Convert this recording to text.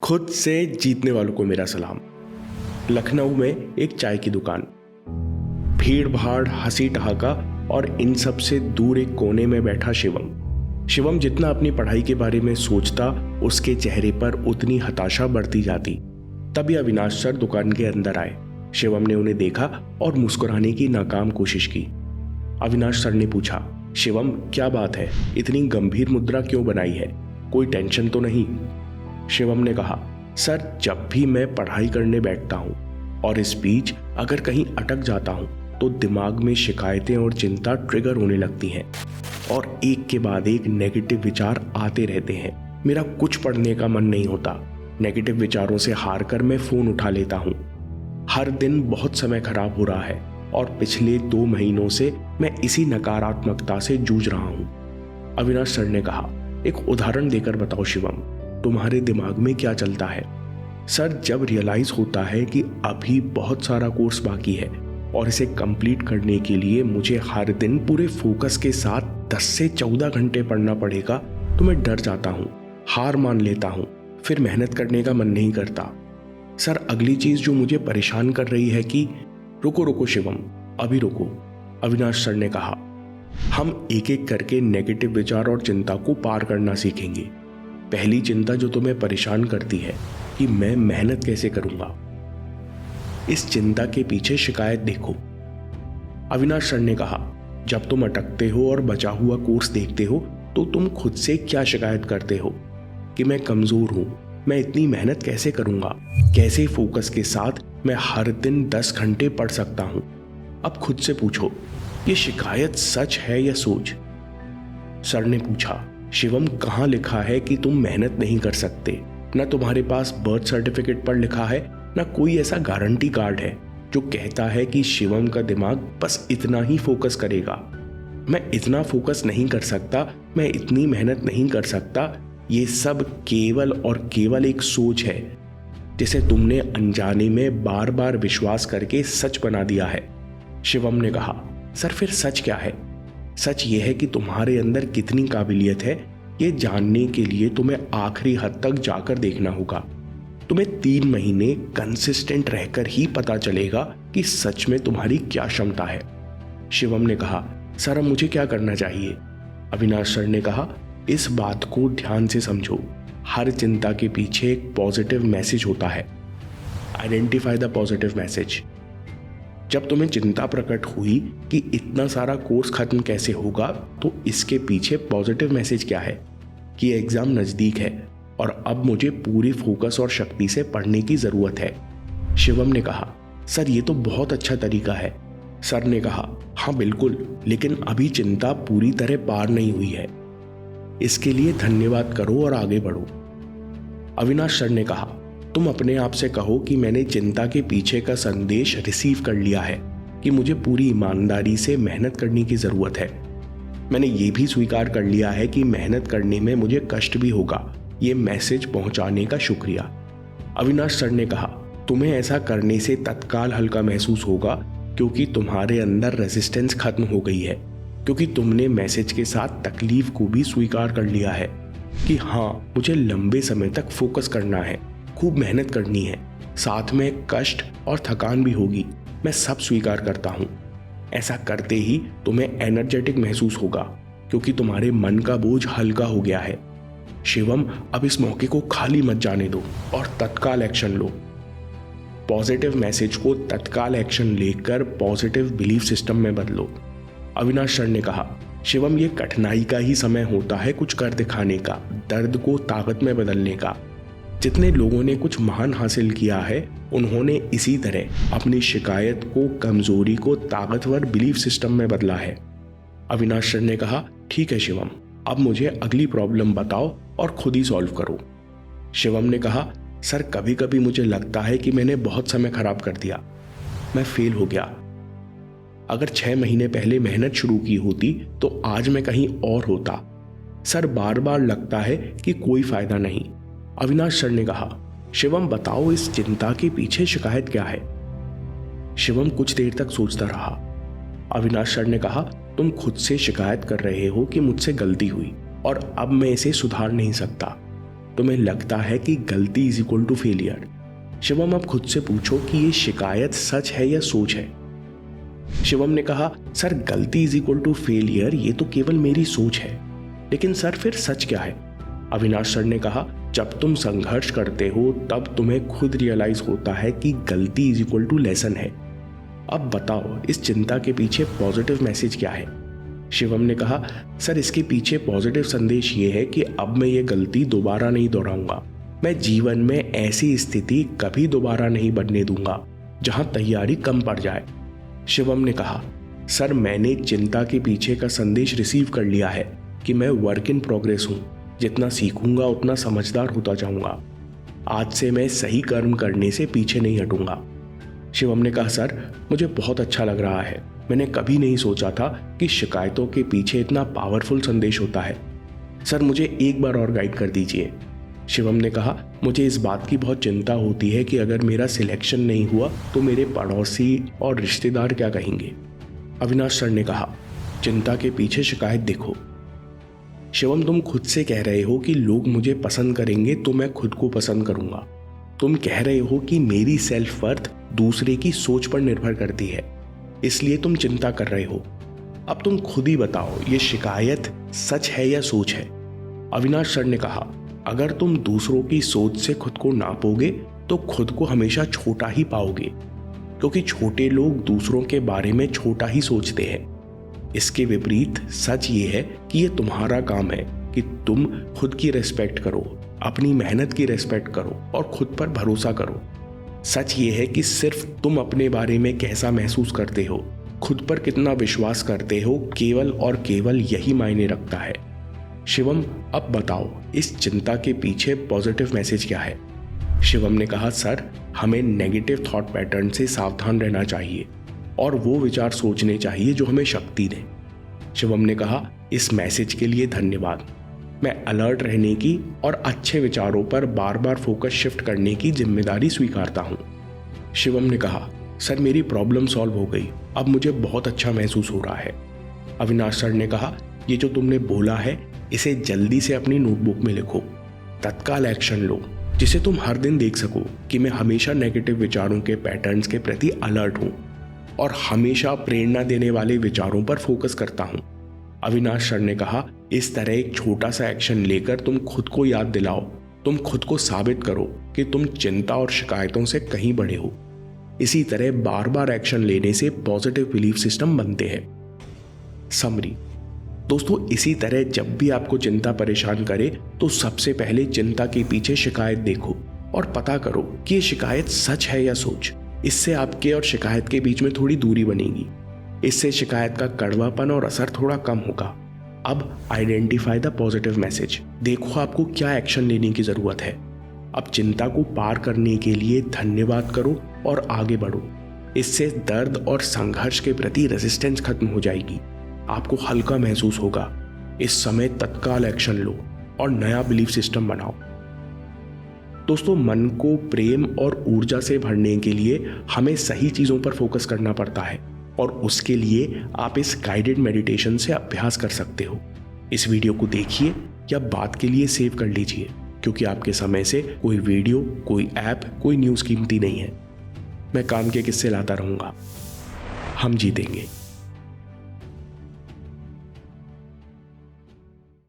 खुद से जीतने वालों को मेरा सलाम। लखनऊ में एक चाय की दुकान, भीड़ भाड़, हंसी ठहाका और इन सब से दूर एक कोने में बैठा शिवम जितना अपनी पढ़ाई के बारे में सोचता, उसके चेहरे पर उतनी हताशा बढ़ती जाती। तभी अविनाश सर दुकान के अंदर आए। शिवम ने उन्हें देखा और मुस्कुराने की नाकाम कोशिश की। अविनाश सर ने पूछा, शिवम क्या बात है, इतनी गंभीर मुद्रा क्यों बनाई है, कोई टेंशन तो नहीं? शिवम ने कहा, सर जब भी मैं पढ़ाई करने बैठता हूँ और इस बीच अगर कहीं अटक जाता हूँ तो दिमाग में शिकायतें और चिंता ट्रिगर होने लगती हैं और एक के बाद एक नेगेटिव विचार आते रहते हैं। मेरा कुछ पढ़ने का मन नहीं होता। नेगेटिव विचारों से हार कर मैं फोन उठा लेता हूँ। हर दिन बहुत समय खराब हो रहा है और पिछले 2 महीनों से मैं इसी नकारात्मकता से जूझ रहा हूँ। अविनाश सर ने कहा, एक उदाहरण देकर बताओ शिवम, तुम्हारे दिमाग में क्या चलता है? सर जब रियलाइज होता है कि अभी बहुत सारा कोर्स बाकी है और इसे कंप्लीट करने के लिए मुझे हर दिन पूरे फोकस के साथ 10 से 14 घंटे पढ़ना पड़ेगा तो मैं डर जाता हूँ, हार मान लेता हूँ, फिर मेहनत करने का मन नहीं करता। सर अगली चीज जो मुझे परेशान कर रही है कि रुको शिवम, अभी रुको। अविनाश सर ने कहा, हम एक एक करके नेगेटिव विचार और चिंता को पार करना सीखेंगे। पहली चिंता जो तुम्हें परेशान करती है कि मैं मेहनत कैसे करूंगा, इस चिंता के पीछे शिकायत देखो। अविनाश सर ने कहा, जब तुम अटकते हो और बचा हुआ कोर्स देखते हो तो तुम खुद से क्या शिकायत करते हो कि मैं कमजोर हूं, मैं इतनी मेहनत कैसे करूंगा, कैसे फोकस के साथ मैं हर दिन 10 घंटे पढ़ सकता हूं। अब खुद से पूछो, ये शिकायत सच है या सोच? सर ने पूछा, शिवम कहाँ लिखा है कि तुम मेहनत नहीं कर सकते? ना तुम्हारे पास बर्थ सर्टिफिकेट पर लिखा है, ना कोई ऐसा गारंटी कार्ड है जो कहता है कि शिवम का दिमाग बस इतना ही फोकस करेगा। मैं इतना फोकस नहीं कर सकता, मैं इतनी मेहनत नहीं कर सकता, ये सब केवल और केवल एक सोच है जिसे तुमने अनजाने में बार बार विश्वास करके सच बना दिया है। शिवम ने कहा, सर फिर सच क्या है? सच ये है कि तुम्हारे अंदर कितनी काबिलियत है ये जानने के लिए तुम्हें आखिरी हद तक जाकर देखना होगा। तुम्हें 3 महीने कंसिस्टेंट रहकर ही पता चलेगा कि सच में तुम्हारी क्या क्षमता है। शिवम ने कहा, सर अब मुझे क्या करना चाहिए? अविनाश सर ने कहा, इस बात को ध्यान से समझो, हर चिंता के पीछे एक पॉजिटिव मैसेज होता है। Identify the positive message. जब तुम्हें चिंता प्रकट हुई कि इतना सारा कोर्स खत्म कैसे होगा, तो इसके पीछे पॉजिटिव मैसेज क्या है कि एग्जाम नजदीक है और अब मुझे पूरी फोकस और शक्ति से पढ़ने की जरूरत है। शिवम ने कहा, सर ये तो बहुत अच्छा तरीका है। सर ने कहा, हाँ बिल्कुल, लेकिन अभी चिंता पूरी तरह पार नहीं हुई है। इसके लिए धन्यवाद करो और आगे बढ़ो। अविनाश सर ने कहा, तुम अपने आप से कहो कि मैंने चिंता के पीछे का संदेश रिसीव कर लिया है कि मुझे पूरी ईमानदारी से मेहनत करने की जरूरत है। मैंने ये भी स्वीकार कर लिया है कि मेहनत करने में मुझे कष्ट भी होगा। ये मैसेज पहुंचाने का शुक्रिया। अविनाश सर ने कहा, तुम्हें ऐसा करने से तत्काल हल्का महसूस होगा क्योंकि तुम्हारे अंदर रेजिस्टेंस खत्म हो गई है, क्योंकि तुमने मैसेज के साथ तकलीफ को भी स्वीकार कर लिया है कि हाँ मुझे लंबे समय तक फोकस करना है, खूब मेहनत करनी है, साथ में कष्ट और थकान भी होगी, मैं सब स्वीकार करता हूं। ऐसा करते ही तुम्हें एनर्जेटिक महसूस होगा क्योंकि तुम्हारे मन का बोझ हल्का हो गया है। शिवम अब इस मौके को खाली मत जाने दो और तत्काल एक्शन लो। पॉजिटिव मैसेज को तत्काल एक्शन लेकर पॉजिटिव बिलीफ सिस्टम में बदलो। अविनाश सर ने कहा, शिवम ये कठिनाई का ही समय होता है कुछ कर दिखाने का, दर्द को ताकत में बदलने का। जितने लोगों ने कुछ महान हासिल किया है उन्होंने इसी तरह अपनी शिकायत को, कमजोरी को ताकतवर बिलीफ सिस्टम में बदला है। अविनाश सर ने कहा, ठीक है शिवम, अब मुझे अगली प्रॉब्लम बताओ और खुद ही सॉल्व करो। शिवम ने कहा, सर कभी कभी मुझे लगता है कि मैंने बहुत समय खराब कर दिया, मैं फेल हो गया। अगर 6 महीने पहले मेहनत शुरू की होती तो आज मैं कहीं और होता। सर बार बार लगता है कि कोई फायदा नहीं। अविनाश सर ने कहा, शिवम बताओ इस चिंता के पीछे शिकायत क्या है? शिवम कुछ देर तक सोचता रहा। अविनाश सर ने कहा, तुम खुद से शिकायत कर रहे हो कि मुझसे गलती हुई और अब मैं इसे सुधार नहीं सकता। तुम्हें लगता है कि गलती is equal to failure. Shivam, अब खुद से पूछो कि ये शिकायत सच है या सोच है। शिवम ने कहा, सर गलती इज इक्वल टू फेलियर ये तो केवल मेरी सोच है, लेकिन सर फिर सच क्या है? अविनाश सर ने कहा, जब तुम संघर्ष करते हो तब तुम्हें खुद रियलाइज होता है कि गलती इज इक्वल टू लेसन है। अब बताओ इस चिंता के पीछे पॉजिटिव मैसेज क्या है? शिवम ने कहा, सर इसके पीछे पॉजिटिव संदेश ये है कि अब मैं ये गलती दोबारा नहीं दोहराऊंगा। मैं जीवन में ऐसी स्थिति कभी दोबारा नहीं बनने दूंगा जहां तैयारी कम पड़ जाए। शिवम ने कहा, सर मैंने चिंता के पीछे का संदेश रिसीव कर लिया है कि मैं वर्क इन प्रोग्रेस हूं। जितना सीखूंगा उतना समझदार होता जाऊंगा। आज से मैं सही कर्म करने से पीछे नहीं हटूंगा। शिवम ने कहा, सर मुझे बहुत अच्छा लग रहा है। मैंने कभी नहीं सोचा था कि शिकायतों के पीछे इतना पावरफुल संदेश होता है। सर मुझे एक बार और गाइड कर दीजिए। शिवम ने कहा, मुझे इस बात की बहुत चिंता होती है कि अगर मेरा सिलेक्शन नहीं हुआ तो मेरे पड़ोसी और रिश्तेदार क्या कहेंगे। अविनाश सर ने कहा, चिंता के पीछे शिकायत देखो। शिवम, तुम खुद से कह रहे हो कि लोग मुझे पसंद करेंगे तो मैं खुद को पसंद करूंगा। तुम कह रहे हो कि मेरी सेल्फ वर्थ दूसरे की सोच पर निर्भर करती है, इसलिए तुम चिंता कर रहे हो। अब तुम खुद ही बताओ ये शिकायत सच है या सोच है? अविनाश सर ने कहा, अगर तुम दूसरों की सोच से खुद को नापोगे तो खुद को हमेशा छोटा ही पाओगे, क्योंकि छोटे लोग दूसरों के बारे में छोटा ही सोचते हैं। इसके विपरीत सच ये है कि ये तुम्हारा काम है कि तुम खुद की रिस्पेक्ट करो, अपनी मेहनत की रिस्पेक्ट करो और खुद पर भरोसा करो। सच ये है कि सिर्फ तुम अपने बारे में कैसा महसूस करते हो, खुद पर कितना विश्वास करते हो, केवल और केवल यही मायने रखता है। शिवम, अब बताओ इस चिंता के पीछे पॉजिटिव मैसेज क्या है? शिवम ने कहा, सर हमें नेगेटिव थॉट पैटर्न से सावधान रहना चाहिए और वो विचार सोचने चाहिए जो हमें शक्ति दें। शिवम ने कहा, इस मैसेज के लिए धन्यवाद। मैं अलर्ट रहने की और अच्छे विचारों पर बार बार फोकस शिफ्ट करने की जिम्मेदारी स्वीकारता हूँ। शिवम ने कहा, सर मेरी प्रॉब्लम सॉल्व हो गई, अब मुझे बहुत अच्छा महसूस हो रहा है। अविनाश सर ने कहा, ये जो तुमने बोला है इसे जल्दी से अपनी नोटबुक में लिखो। तत्काल एक्शन लो जिसे तुम हर दिन देख सको कि मैं हमेशा नेगेटिव विचारों के पैटर्न्स के प्रति अलर्ट हूँ और हमेशा प्रेरणा देने वाले विचारों पर फोकस करता हूँ। अविनाश सर ने कहा, इस तरह एक छोटा सा एक्शन लेकर तुम खुद को याद दिलाओ, तुम खुद को साबित करो कि तुम चिंता और शिकायतों से कहीं बड़े हो। इसी तरह बार बार एक्शन लेने से पॉजिटिव बिलीफ सिस्टम बनते हैं। समरी दोस्तों, इसी तरह जब भी आपको चिंता परेशान करे तो सबसे पहले चिंता के पीछे शिकायत देखो और पता करो कि ये शिकायत सच है या सोच। इससे आपके और शिकायत के बीच में थोड़ी दूरी बनेगी। इससे शिकायत का कड़वापन और असर थोड़ा कम होगा। अब आइडेंटिफाई द पॉजिटिव मैसेज। देखो आपको क्या एक्शन लेने की जरूरत है। अब चिंता को पार करने के लिए धन्यवाद करो और आगे बढ़ो। इससे दर्द और संघर्ष के प्रति रेजिस्टेंस खत्म हो जाएगी। आपको हल्का महसूस होगा। इस समय तत्काल एक्शन लो और नया बिलीफ सिस्टम बनाओ। दोस्तों, मन को प्रेम और ऊर्जा से भरने के लिए हमें सही चीज़ों पर फोकस करना पड़ता है और उसके लिए आप इस गाइडेड मेडिटेशन से अभ्यास कर सकते हो। इस वीडियो को देखिए या बात के लिए सेव कर लीजिए, क्योंकि आपके समय से कोई वीडियो, कोई ऐप, कोई न्यूज़ कीमती नहीं है। मैं काम के किस्से लाता रहूँगा। हम जीतेंगे।